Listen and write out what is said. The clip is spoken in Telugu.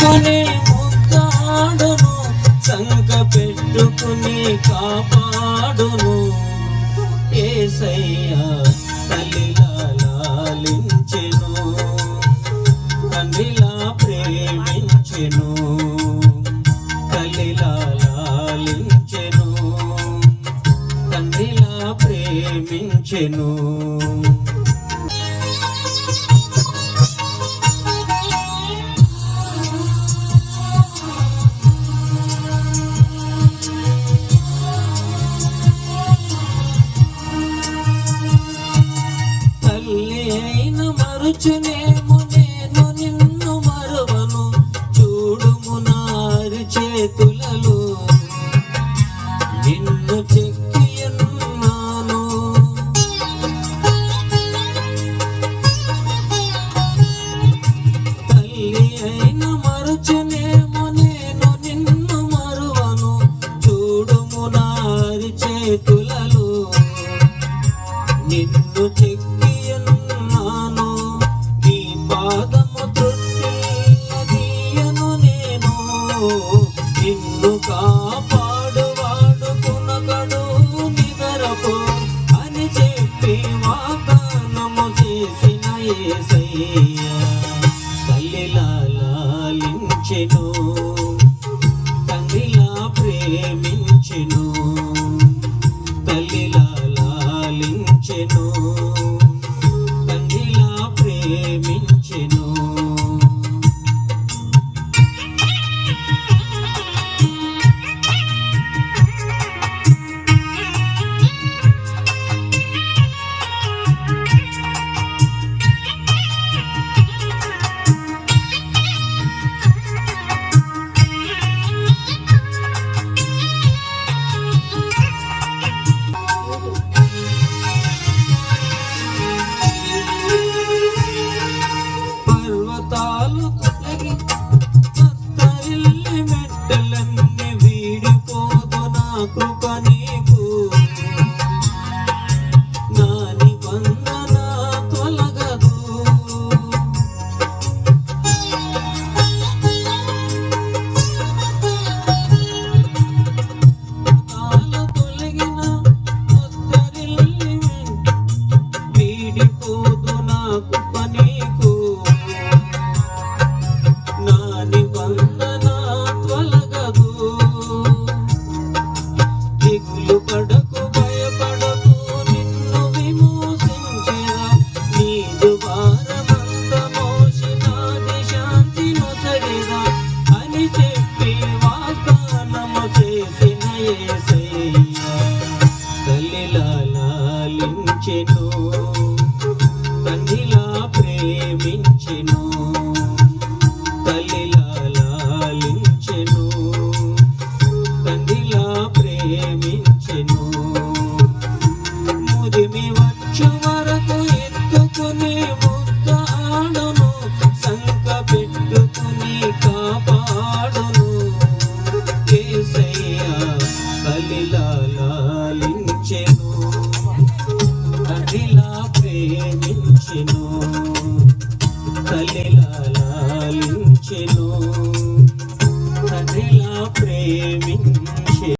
హత్తుకుని ముద్దాడును, సంక పెట్టుకుని కాపాడును. యేసయ్యా తల్లిలా లాలించెను, తండ్రిలా ప్రేమించెను. తల్లిలా లాలించెను, తండ్రిలా ప్రేమించెను. మరుచునేమో నేను నిన్ను మరువను, చూడుము నారి చేతులలో నిన్ను చెక్కి ఉన్నాను. తల్లి అయిన మరుచునేమో నేను నిన్ను మరువను, చూడుము నారి చేతులలో నిన్ను చెక్కి పాదము త్రుట్టియను నేను, నిన్ను కాపాడువాడు కునకడు నిదరపో అని చెప్పి వాగ్దానము చేసిన యేసయ్యా తల్లిలా లాలించెను, తండ్రిలా ప్రేమించెను. తల్లిలా లాలించెను, తండ్రిలా ప్రేమించెను. పర్వతాలు తొలగి తత్తరిల్లి మెట్టలన్నీ వీడిపోదు నా కృప నీకు, నా నిబంధన తొలగదు. తాలు తొలగిన తత్తరిల్లి వీడిపోదు నా కృప నీకు, నా నిబంధన తొలగదు. దిగులు పడకు భయపడకు, నిన్ను విమోచించెదా, నీదు భారమంత మోసినాది శాంతి నొసగెదా అని చెప్పి వాగ్దానము చేసిన యేసయ్యా తల్లిలా లాలించెను, తండ్రిలా ప్రేమించెను. తల్లిలా లాలించెను, తండ్రిలా ప్రేమించెను. ముదిమి వచ్చు వరకు